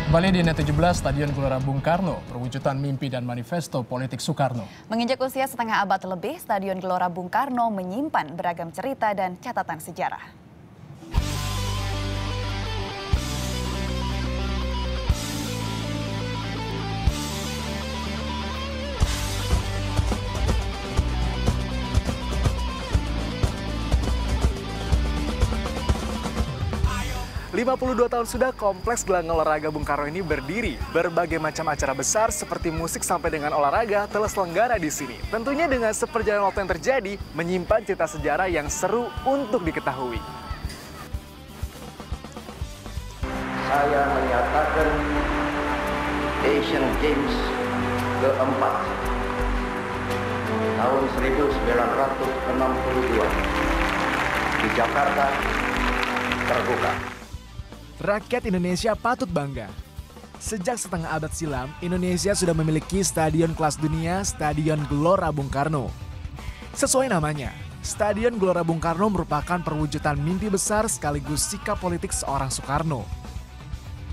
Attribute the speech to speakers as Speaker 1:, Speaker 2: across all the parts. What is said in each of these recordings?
Speaker 1: Kembali di Net17, Stadion Gelora Bung Karno, perwujudan mimpi dan manifesto politik Soekarno.
Speaker 2: Menginjak usia setengah abad lebih, Stadion Gelora Bung Karno menyimpan beragam cerita dan catatan sejarah.
Speaker 3: 52 tahun sudah kompleks gelanggang olahraga Bung Karno ini berdiri. Berbagai macam acara besar seperti musik sampai dengan olahraga telah selenggara di sini. Tentunya dengan seperjalanan waktu yang terjadi, menyimpan cerita sejarah yang seru untuk diketahui.
Speaker 4: Saya menyatakan Asian Games keempat tahun 1962 di Jakarta terbuka.
Speaker 3: Rakyat Indonesia patut bangga. Sejak setengah abad silam, Indonesia sudah memiliki stadion kelas dunia, Stadion Gelora Bung Karno. Sesuai namanya, Stadion Gelora Bung Karno merupakan perwujudan mimpi besar sekaligus sikap politik seorang Soekarno.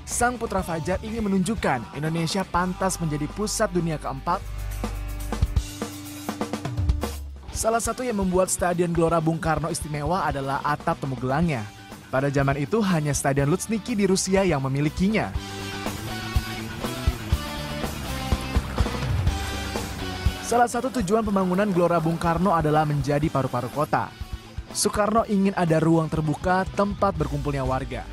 Speaker 3: Sang putra fajar ingin menunjukkan Indonesia pantas menjadi pusat dunia keempat. Salah satu yang membuat Stadion Gelora Bung Karno istimewa adalah atap temu gelangnya. Pada zaman itu hanya Stadion Luzhniki di Rusia yang memilikinya. Salah satu tujuan pembangunan Gelora Bung Karno adalah menjadi paru-paru kota. Soekarno ingin ada ruang terbuka tempat berkumpulnya warga.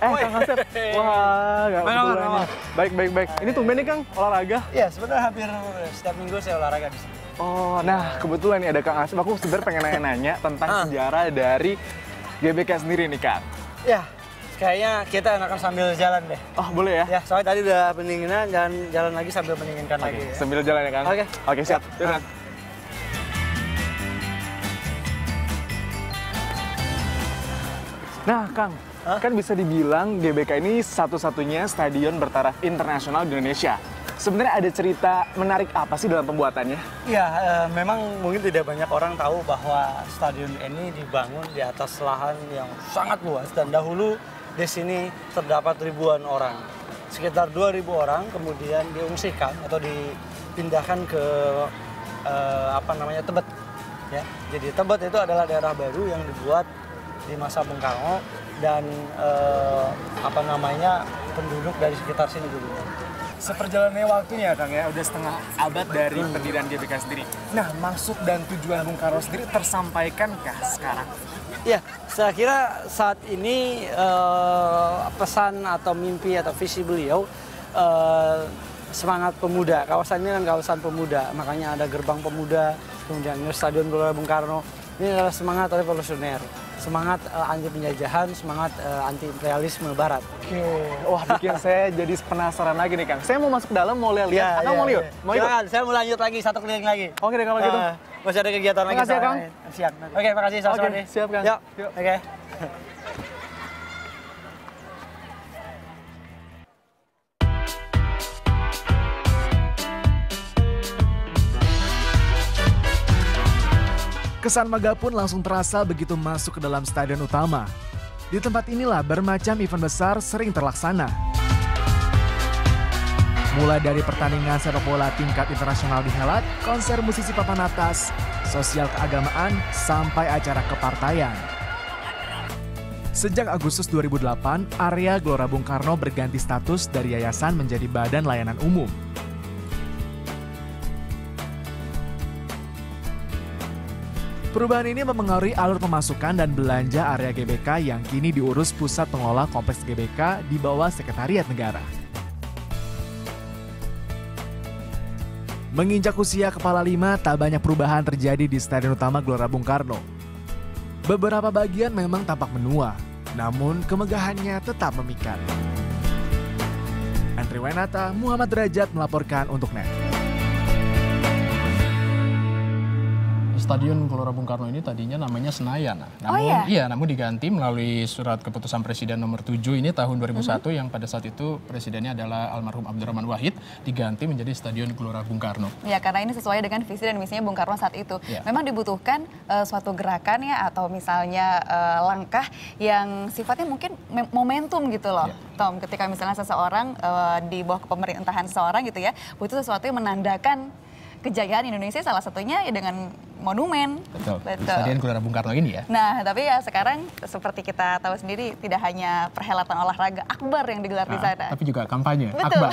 Speaker 3: Kang Asep, wah gak kebetulan. Baik. Ini tumben nih Kang, olahraga?
Speaker 5: Iya, sebenarnya hampir setiap minggu saya olahraga di sini.
Speaker 3: Oh, nah kebetulan nih ada Kang Asep. Aku sebenarnya pengen nanya-nanya tentang sejarah dari GBK sendiri nih Kang.
Speaker 5: Ya, kayaknya kita akan sambil jalan deh.
Speaker 3: Oh, boleh ya?
Speaker 5: Ya, soalnya tadi udah pendinginan, jalan lagi sambil mendinginkan lagi. Ya.
Speaker 3: Sambil jalan ya Kang? Oke, siap. Ya. Nah Kang, kan bisa dibilang GBK ini satu-satunya stadion bertaraf internasional di Indonesia. Sebenarnya ada cerita menarik apa sih dalam pembuatannya?
Speaker 5: Iya, memang mungkin tidak banyak orang tahu bahwa stadion ini dibangun di atas lahan yang sangat luas. Dan dahulu di sini terdapat ribuan orang. Sekitar 2.000 orang kemudian diungsikan atau dipindahkan ke Tebet. Ya, jadi Tebet itu adalah daerah baru yang dibuat di masa Bung Karno dan penduduk dari sekitar sini dulu.
Speaker 3: Seperjalannya waktunya Kang ya, udah setengah abad dari pendirian GBK sendiri. Nah, maksud dan tujuan Bung Karno sendiri tersampaikankah sekarang?
Speaker 5: Ya, saya kira saat ini pesan atau mimpi atau visi beliau semangat pemuda. Kawasan ini kan kawasan pemuda, makanya ada gerbang pemuda, kemudian Stadion Gelora Bung Karno. Ini adalah semangat revolusioner, semangat anti penjajahan, semangat anti imperialisme Barat.
Speaker 3: Oke, wah bikin saya jadi penasaran lagi nih Kang. Saya mau masuk ke dalam, mau lihat-lihat, atau mau lihat? Mau ikut?
Speaker 5: Saya mau lanjut lagi, satu keliling lagi.
Speaker 3: Oke deh kalau gitu.
Speaker 5: Masih ada kegiatan lagi.
Speaker 3: Makasih ya Kang.
Speaker 5: Siap. Oke, makasih sama-sama.
Speaker 3: Oke, siap Kang.
Speaker 5: Yuk. Oke.
Speaker 3: Kesan megah pun langsung terasa begitu masuk ke dalam stadion utama. Di tempat inilah bermacam event besar sering terlaksana. Mulai dari pertandingan sepak bola tingkat internasional dihelat, konser musisi papan atas, sosial keagamaan, sampai acara kepartaian. Sejak Agustus 2008, area Gelora Bung Karno berganti status dari yayasan menjadi badan layanan umum. Perubahan ini mempengaruhi alur pemasukan dan belanja area GBK yang kini diurus Pusat Pengelola Kompleks GBK di bawah Sekretariat Negara. Menginjak usia kepala 5, tak banyak perubahan terjadi di Stadion Utama Gelora Bung Karno. Beberapa bagian memang tampak menua, namun kemegahannya tetap memikat. Andri Wenata, Muhammad Derajat melaporkan untuk Net.
Speaker 1: Stadion Gelora Bung Karno ini tadinya namanya Senayan. Namun diganti melalui surat keputusan Presiden nomor 7 ini tahun 2001 yang pada saat itu presidennya adalah almarhum Abdurrahman Wahid, diganti menjadi Stadion Gelora Bung Karno.
Speaker 2: Ya, karena ini sesuai dengan visi dan misinya Bung Karno saat itu.
Speaker 1: Ya.
Speaker 2: Memang dibutuhkan suatu gerakan ya atau misalnya langkah yang sifatnya mungkin momentum gitu loh.
Speaker 1: Ya.
Speaker 2: Tom, ketika misalnya seseorang di bawah kepemerintahan seseorang gitu ya, butuh sesuatu yang menandakan kejayaan Indonesia, salah satunya ya dengan monumen.
Speaker 1: Betul. Stadion Gelora Bung Karno ini ya.
Speaker 2: Nah, tapi ya sekarang seperti kita tahu sendiri tidak hanya perhelatan olahraga akbar yang digelar di sana.
Speaker 1: Tapi juga kampanye
Speaker 2: Betul.
Speaker 1: akbar.